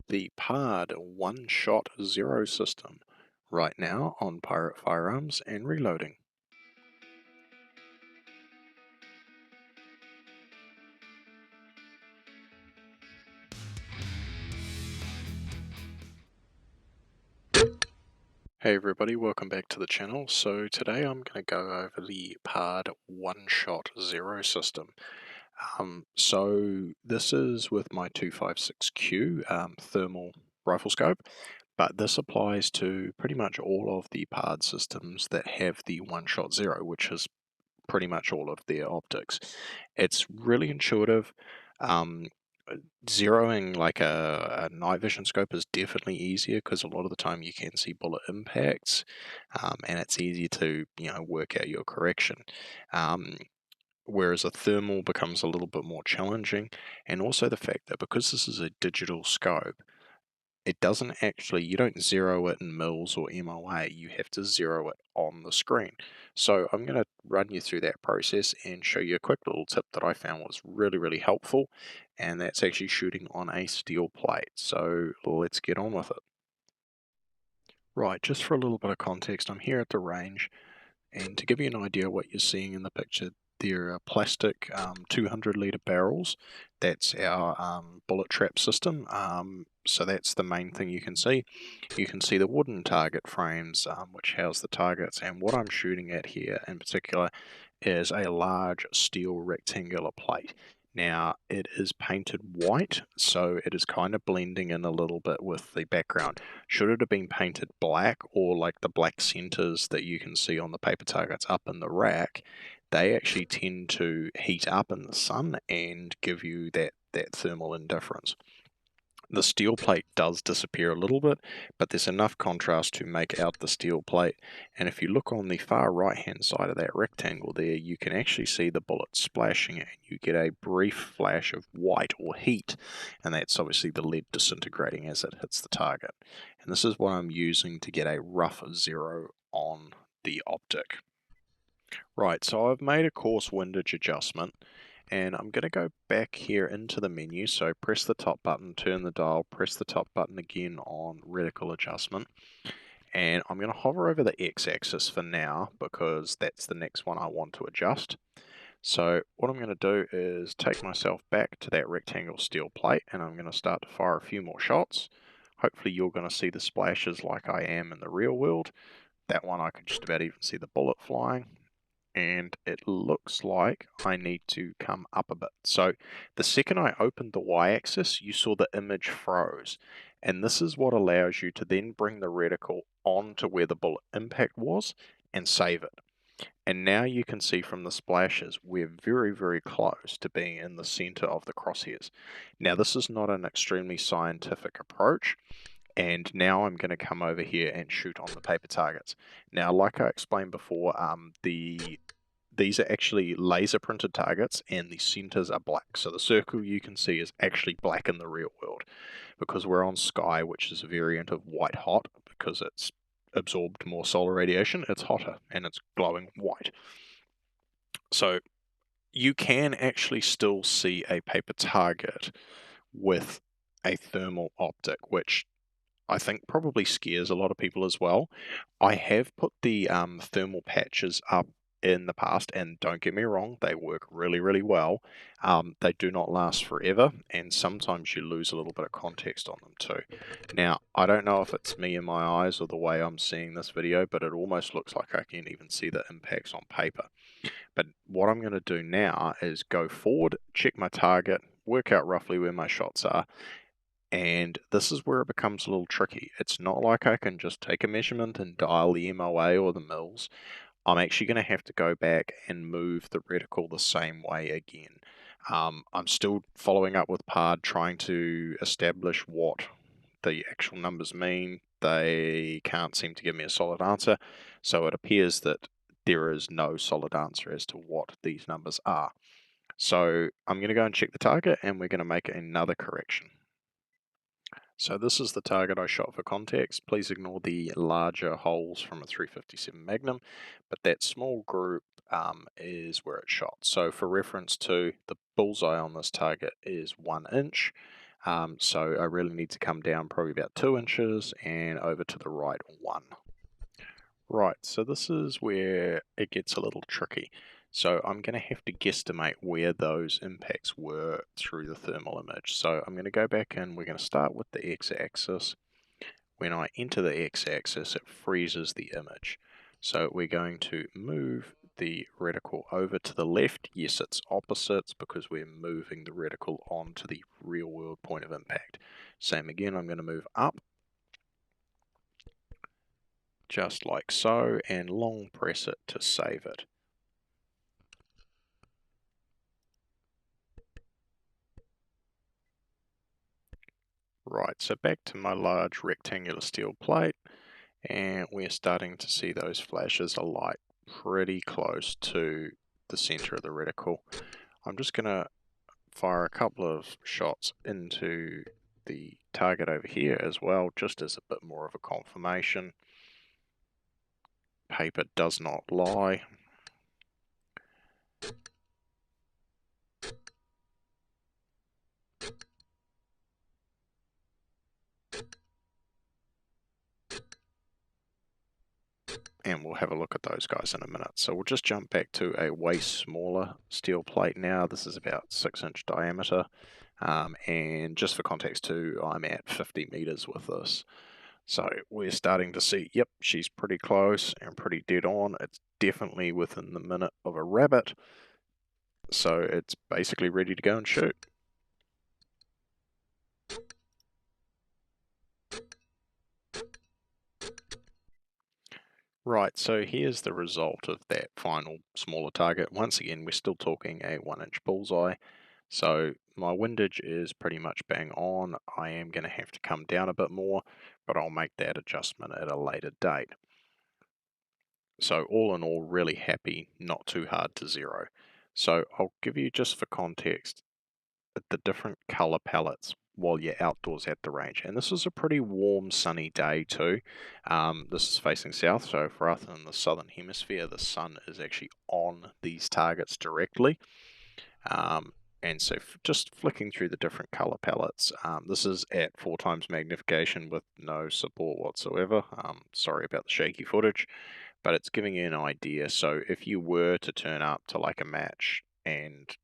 the PARD one-shot zero system right now on Pirate Firearms and reloading. Hey everybody, welcome back to the channel. So today I'm going to go over the PARD one-shot zero system. So this is with my 256Q thermal rifle scope, but this applies to pretty much all of the PARD systems that have the one-shot zero, which is pretty much all of their optics. It's really intuitive. Um, Zeroing like a night vision scope is definitely easier because a lot of the time you can see bullet impacts, and it's easy to work out your correction. Whereas a thermal becomes a little bit more challenging, and also the fact that because this is a digital scope, it doesn't actually, you don't zero it in mils or MOA, you have to zero it on the screen. So I'm going to run you through that process and show you a quick little tip that I found was really helpful, and that's actually shooting on a steel plate. So let's get on with it. Right, just for a little bit of context, I'm here at the range, and to give you an idea what you're seeing in the picture, there are plastic 200-litre barrels. That's our bullet trap system. So that's the main thing you can see. You can see the wooden target frames, which house the targets. And what I'm shooting at here in particular is a large steel rectangular plate. Now, it is painted white, so it is kind of blending in a little bit with the background. Should it have been painted black, or like the black centers that you can see on the paper targets up in the rack, they actually tend to heat up in the sun and give you that thermal indifference. The steel plate does disappear a little bit, but there's enough contrast to make out the steel plate. And if you look on the far right hand side of that rectangle there, you can actually see the bullet splashing, and you get a brief flash of white or heat, and that's obviously the lead disintegrating as it hits the target. And this is what I'm using to get a rough zero on the optic. Right, so I've made a coarse windage adjustment, and I'm going to go back here into the menu. So press the top button, turn the dial, press the top button again on reticle adjustment, and I'm going to hover over the x-axis for now because that's the next one I want to adjust. So what I'm going to do is take myself back to that rectangle steel plate, and I'm going to start to fire a few more shots. Hopefully you're going to see the splashes like I am in the real world. That one I could just about even see the bullet flying. And it looks like I need to come up a bit. So the second I opened the y-axis, you saw the image froze. And this is what allows you to then bring the reticle on to where the bullet impact was and save it. And now you can see from the splashes, we're very close to being in the center of the crosshairs. Now this is not an extremely scientific approach. And now I'm going to come over here and shoot on the paper targets. Now, like I explained before, these are actually laser printed targets, and the centers are black. So the circle you can see is actually black in the real world, because we're on sky, which is a variant of white hot, because it's absorbed more solar radiation. It's hotter and it's glowing white. So you can actually still see a paper target with a thermal optic, which I think probably scares a lot of people as well. I have put the thermal patches up in the past, and don't get me wrong, they work really well. They do not last forever, and sometimes you lose a little bit of context on them too. Now, I don't know if it's me and my eyes or the way I'm seeing this video, but it almost looks like I can even see the impacts on paper. But what I'm going to do now is go forward, check my target, work out roughly where my shots are, and this is where it becomes a little tricky. It's not like I can just take a measurement and dial the MOA or the mils. I'm actually going to have to go back and move the reticle the same way again. I'm still following up with PARD, trying to establish what the actual numbers mean. They can't seem to give me a solid answer, so it appears that there is no solid answer as to what these numbers are. So I'm going to go and check the target, and we're going to make another correction. So this is the target I shot for context. Please ignore the larger holes from a 357 Magnum, but that small group is where it shot. So for reference to, the bullseye on this target is 1 inch. So I really need to come down probably about 2 inches and over to the right 1. Right, so this is where it gets a little tricky. So I'm going to have to guesstimate where those impacts were through the thermal image. So I'm going to go back and we're going to start with the x-axis. When I enter the x-axis, it freezes the image. So we're going to move the reticle over to the left. Yes, it's opposites because we're moving the reticle onto the real world point of impact. Same again, I'm going to move up just like so and long press it to save it. Right, so back to my large rectangular steel plate, and we're starting to see those flashes of light pretty close to the center of the reticle. I'm just going to fire a couple of shots into the target over here as well, just as a bit more of a confirmation. Paper does not lie. And we'll have a look at those guys in a minute. So we'll just jump back to a way smaller steel plate now. This is about 6-inch diameter. And just for context too, I'm at 50 meters with this. So we're starting to see, yep, she's pretty close and pretty dead on. It's definitely within the minute of a rabbit. So it's basically ready to go and shoot. Right, so here's the result of that final smaller target. Once again, we're still talking a 1-inch bullseye. So my windage is pretty much bang on. I am going to have to come down a bit more, but I'll make that adjustment at a later date. So all in all, really happy, not too hard to zero. So I'll give you, just for context, the different color palettes while you're outdoors at the range. And this is a pretty warm, sunny day too. This is facing south, so for us in the southern hemisphere, the sun is actually on these targets directly. And so just flicking through the different color palettes, this is at 4 times magnification with no support whatsoever. Sorry about the shaky footage, but it's giving you an idea. So if you were to turn up to like a match and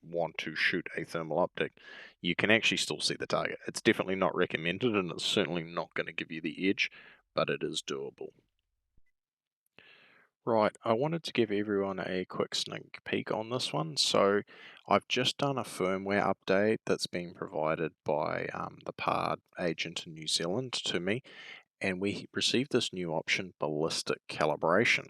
want to shoot a thermal optic, you can actually still see the target. It's definitely not recommended, and it's certainly not going to give you the edge, but it is doable. Right, I wanted to give everyone a quick sneak peek on this one. So I've just done a firmware update that's been provided by the PARD agent in New Zealand to me, and we received this new option, ballistic calibration.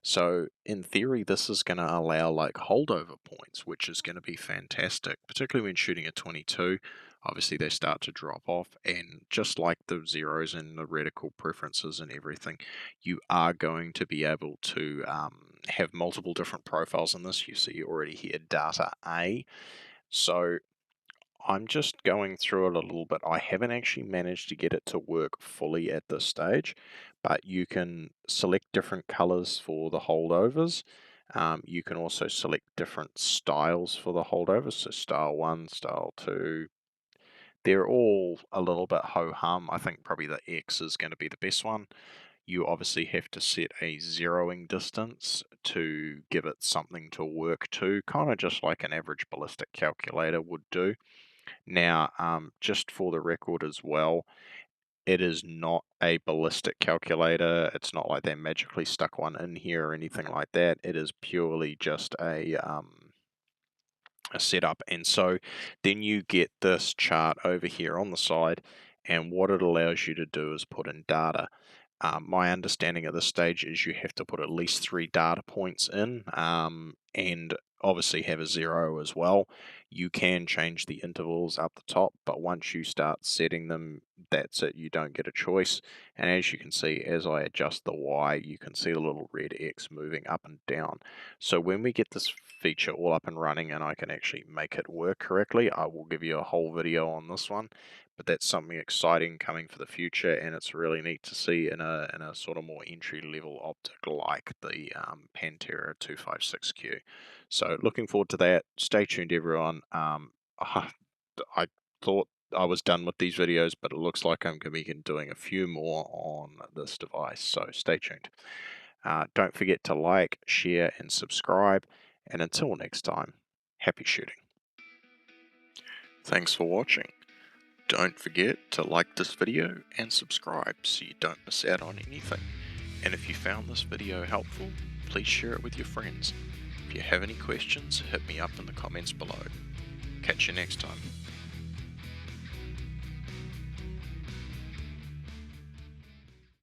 So in theory, this is going to allow like holdover points, which is going to be fantastic, particularly when shooting a 22. Obviously, they start to drop off, and just like the zeros and the reticle preferences and everything, you are going to be able to have multiple different profiles in this. You see already here data A. So I'm just going through it a little bit. I haven't actually managed to get it to work fully at this stage, but you can select different colors for the holdovers. You can also select different styles for the holdovers, so style 1, style 2. They're all a little bit ho-hum. I think probably the X is going to be the best one. You obviously have to set a zeroing distance to give it something to work to, kind of just like an average ballistic calculator would do. Now, just for the record as well, it is not a ballistic calculator. It's not like they magically stuck one in here or anything like that. It is purely just a setup. And so then you get this chart over here on the side, and what it allows you to do is put in data. My understanding at this stage is you have to put at least 3 data points in, and obviously have a 0 as well. You can change the intervals up the top, but once you start setting them, that's it. You don't get a choice. And as you can see, as I adjust the Y, you can see the little red X moving up and down. So when we get this feature all up and running and I can actually make it work correctly, I will give you a whole video on this one. But that's something exciting coming for the future, and it's really neat to see in a sort of more entry level optic like the Pantera 256Q. So looking forward to that. Stay tuned, everyone. I thought I was done with these videos, but it looks like I'm going to be doing a few more on this device, so stay tuned. Don't forget to like, share, and subscribe, and until next time, happy shooting. Thanks for watching. Don't forget to like this video and subscribe so you don't miss out on anything. And if you found this video helpful, please share it with your friends. If you have any questions, hit me up in the comments below. Catch you next time.